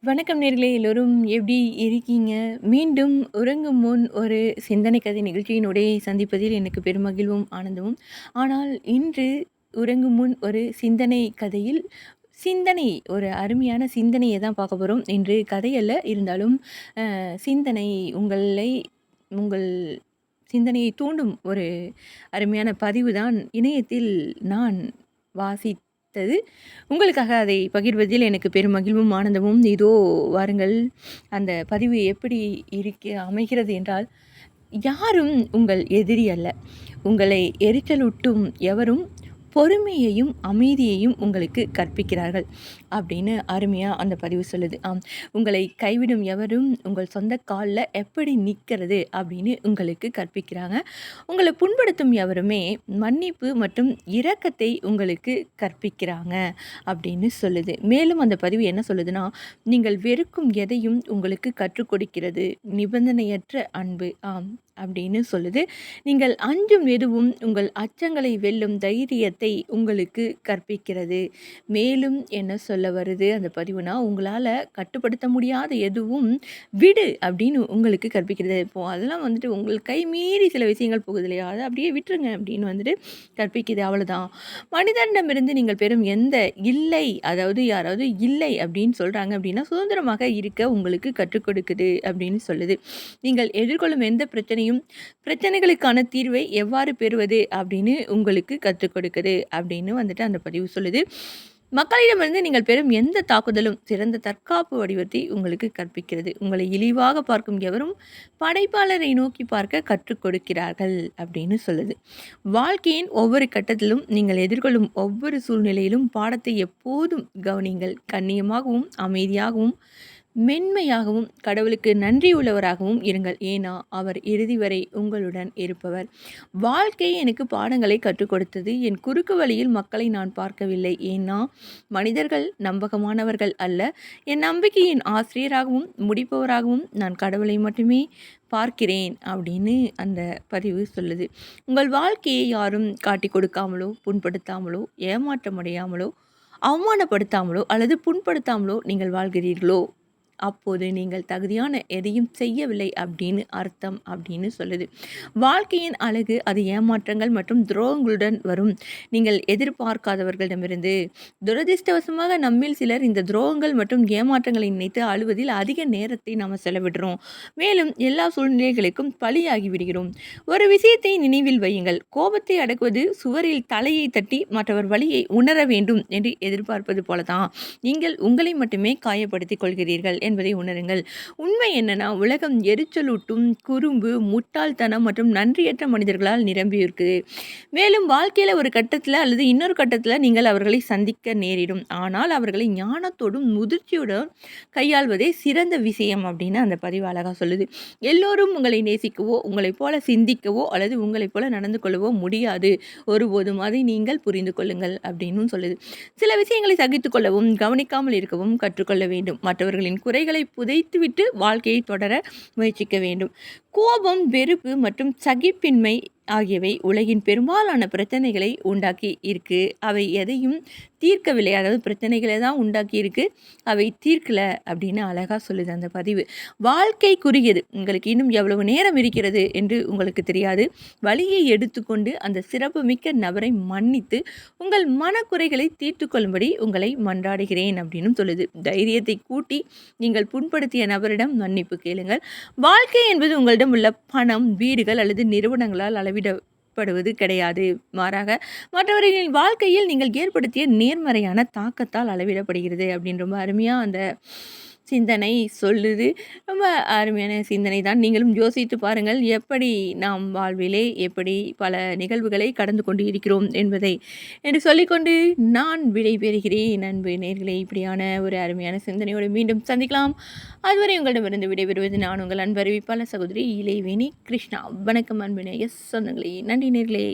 வணக்கம் நேர்களே எல்லோரும் எப்படி இருக்கீங்க? மீண்டும் உறங்கும் முன் ஒரு சிந்தனை கதை நிகழ்ச்சியினுடைய சந்திப்பதில் எனக்கு பெருமகிழ்வும், ஆனந்தமும். ஆனால் இன்று உறங்கும் முன் ஒரு சிந்தனை கதையில் சிந்தனை ஒரு அருமையான சிந்தனைய தான் பார்க்க போறோம். இன்று கதை அல்ல, இருந்தாலும் சிந்தனை உங்களை உங்கள் சிந்தனையை தூண்டும் ஒரு அருமையான பதிவு தான் இணையத்தில் நான் வாசித்தது. உங்களுக்காக அதை பகிர்வதில் எனக்கு பெரும் மகிழ்வும், ஆனந்தமும். இதோ வாருங்கள். அந்த பதிவு எப்படி அமைகிறது என்றால், யாரும் உங்கள் எதிரி அல்ல. உங்களை எரிச்சலூட்டும் எவரும் பொறுமையையும், அமைதியையும் உங்களுக்கு கற்பிக்கிறார்கள். அப்படின்னு அருமையா அந்த பதிவு சொல்லுது. உங்களை கைவிடும் எவரும் உங்கள் சொந்த கால்ல எப்படி நிற்கிறது அப்படின்னு உங்களுக்கு கற்பிக்கிறாங்க. உங்களை புண்படுத்தும் எவருமே மன்னிப்பு மற்றும் இரக்கத்தை உங்களுக்கு கற்பிக்கிறாங்க அப்படின்னு சொல்லுது. மேலும் அந்த பதிவு என்ன சொல்லுதுன்னா, நீங்கள் வெறுக்கும் எதையும் உங்களுக்கு கற்றுக் கொடுக்கிறது நிபந்தனையற்ற அன்பு. அப்படின்னு சொல்லுது. நீங்கள் அஞ்சும் எதுவும் உங்கள் அச்சங்களை வெல்லும் தைரியத்தை உங்களுக்கு கற்பிக்கிறது. மேலும் என்ன சொல்ல வருது அந்த பதிவுனா, உங்களால் கட்டுப்படுத்த முடியாத எதுவும் விடு அப்படின்னு உங்களுக்கு கற்பிக்கிறது. இப்போது அதெல்லாம் வந்துட்டு உங்கள் கை மீறி சில விஷயங்கள் போகுது இல்லையா, அதை அப்படியே விட்டுருங்க அப்படின்னு வந்துட்டு கற்பிக்குது. அவ்வளோதான். மனிதனிடமிருந்து நீங்கள் பெறும் எந்த இல்லை, அதாவது யாராவது இல்லை அப்படின்னு சொல்கிறாங்க அப்படின்னா, சுதந்திரமாக இருக்க உங்களுக்கு கற்றுக் கொடுக்குது அப்படின்னு சொல்லுது. நீங்கள் எதிர்கொள்ளும் எந்த பிரச்சனைகளுக்கான தீர்வை எவ்வாறு பெறுவது அப்படின்னு உங்களுக்கு கற்றுக் கொடுக்குது அப்படின்னு வந்துட்டு அந்த பதிவு சொல்லுது. மக்களிடமிருந்து நீங்கள் பெறும் எந்த தாக்குதலும் சிறந்த தற்காப்பு வடிவத்தை உங்களுக்கு கற்பிக்கிறது. உங்களை இழிவாக பார்க்கும் எவரும் படைப்பாளரை நோக்கி பார்க்க கற்றுக் கொடுக்கிறார்கள் அப்படின்னு சொல்லுது. வாழ்க்கையின் ஒவ்வொரு கட்டத்திலும் நீங்கள் எதிர்கொள்ளும் ஒவ்வொரு சூழ்நிலையிலும் பாடத்தை எப்போதும் கவனிங்கள். கண்ணியமாகவும், அமைதியாகவும், மென்மையாகவும், கடவுளுக்கு நன்றியுள்ளவராகவும் இருங்கள். ஏன்னா அவர் இறுதி வரை உங்களுடன் இருப்பவர். வாழ்க்கை எனக்கு பாடங்களை கற்றுக் கொடுத்தது. என் குறுக்கு வழியில் மக்களை நான் பார்க்கவில்லை. ஏன்னா மனிதர்கள் நம்பகமானவர்கள் அல்ல. என் நம்பிக்கையின் ஆசிரியராகவும் முடிப்பவராகவும் நான் கடவுளை மட்டுமே பார்க்கிறேன் அப்படின்னு அந்த பதிவு சொல்லுது. உங்கள் வாழ்க்கையை யாரும் காட்டி கொடுக்காமலோ, புண்படுத்தாமலோ, ஏமாற்றமடையாமலோ, அவமானப்படுத்தாமலோ அல்லது புண்படுத்தாமலோ நீங்கள் வாழ்கிறீர்களோ, அப்போது நீங்கள் தகுதியான எதையும் செய்யவில்லை அப்படின்னு அர்த்தம் அப்படின்னு சொல்லுது. வாழ்க்கையின் அழகு அது ஏமாற்றங்கள் மற்றும் துரோகங்களுடன் வரும். நீங்கள் எதிர்பார்க்காதவர்களிடமிருந்து. துரதிர்ஷ்டவசமாக நம்மில் சிலர் இந்த துரோகங்கள் மற்றும் ஏமாற்றங்களை நினைத்து அழுவதில் அதிக நேரத்தை நாம் செலவிடுறோம். மேலும் எல்லா சூழ்நிலைகளுக்கும் பலியாகி விடுகிறோம். ஒரு விஷயத்தை நினைவில் வையுங்கள். கோபத்தை அடக்குவது சுவரில் தலையை தட்டி மற்றவர் வலியை உணர வேண்டும் என்று எதிர்பார்ப்பது போலதான் நீங்கள் உங்களை மட்டுமே காயப்படுத்திக் கொள்கிறீர்கள் என்பதை உணருங்கள். உண்மை என்னன்னா, உலகம் எரிச்சலூட்டும், குறும்பு, முட்டாள்தனம் மற்றும் நன்றியற்ற மனிதர்களால் நிரம்பியிருக்கு. மேலும் வாழ்க்கையில் ஒரு கட்டத்தில் அல்லது இன்னொரு கட்டத்தில் நீங்கள் அவர்களை சந்திக்க நேரிடும். ஆனால் அவர்களை ஞானத்தோடும் முதிர்ச்சியோடும் கையாள்வதே சிறந்த விஷயம் அப்படின்னு அந்த பதிவு அழகாக சொல்லுது. எல்லோரும் உங்களை நேசிக்கவோ, உங்களைப் போல சிந்திக்கவோ அல்லது உங்களைப் போல நடந்து கொள்ளவோ முடியாது. ஒருபோதும் அதை நீங்கள் புரிந்து கொள்ளுங்கள் அப்படின்னு சொல்லுது. சில விஷயங்களை சகித்து கொள்ளவும், கவனிக்காமல் இருக்கவும் கற்றுக்கொள்ள வேண்டும். மற்றவர்களின் குறைகளை புதைத்துவிட்டு வாழ்க்கையை தொடர முயற்சிக்க வேண்டும். கோபம், வெறுப்பு மற்றும் சகிப்பின்மை ஆகியவை உலகின் பெரும்பாலான பிரச்சனைகளை உண்டாக்கி இருக்கு. அவை எதையும் தீர்க்கவில்லை. அதாவது பிரச்சனைகளை தான் உண்டாக்கி இருக்கு, அவை தீர்க்கல அப்படின்னு அழகாக சொல்லுது அந்த பதிவு. வாழ்க்கை குறுகியது. உங்களுக்கு இன்னும் எவ்வளவு நேரம் இருக்கிறது என்று உங்களுக்கு தெரியாது. வழியை எடுத்துக்கொண்டு அந்த சிறப்புமிக்க நபரை மன்னித்து உங்கள் மனக்குறைகளை தீர்த்து கொள்ளும்படி உங்களை மன்றாடுகிறேன் அப்படின்னு சொல்லுது. தைரியத்தை கூட்டி நீங்கள் புண்படுத்திய நபரிடம் மன்னிப்பு கேளுங்கள். வாழ்க்கை என்பது உங்களிடம் உள்ள பணம், வீடுகள் அல்லது நிறுவனங்களால் அளவிடப்படுவது கிடையாது. மாறாக மற்றவர்களின் வாழ்க்கையில் நீங்கள் ஏற்படுத்திய நேர்மறையான தாக்கத்தால் அளவிடப்படுகிறது அப்படின்னு ரொம்ப அருமையாக அந்த சிந்தனை சொல்லுது. ரொம்ப அருமையான சிந்தனை தான். நீங்களும் யோசித்து பாருங்கள், எப்படி நாம் வாழ்விலே எப்படி பல நிகழ்வுகளை கடந்து கொண்டு இருக்கிறோம் என்பதை என்று சொல்லிக்கொண்டு நான் விடைபெறுகிறேன். அன்பு நேயர்களே, இப்படியான ஒரு அருமையான சிந்தனையோடு மீண்டும் சந்திக்கலாம். அதுவரை உங்களிடமிருந்து விடைபெறுவது நான் உங்கள் அன்பறிவிப்பாளர் சகோதரி இளைவேணி கிருஷ்ணா. வணக்கம் அன்பு நேய சொந்தங்களே. நன்றி நேயர்களே.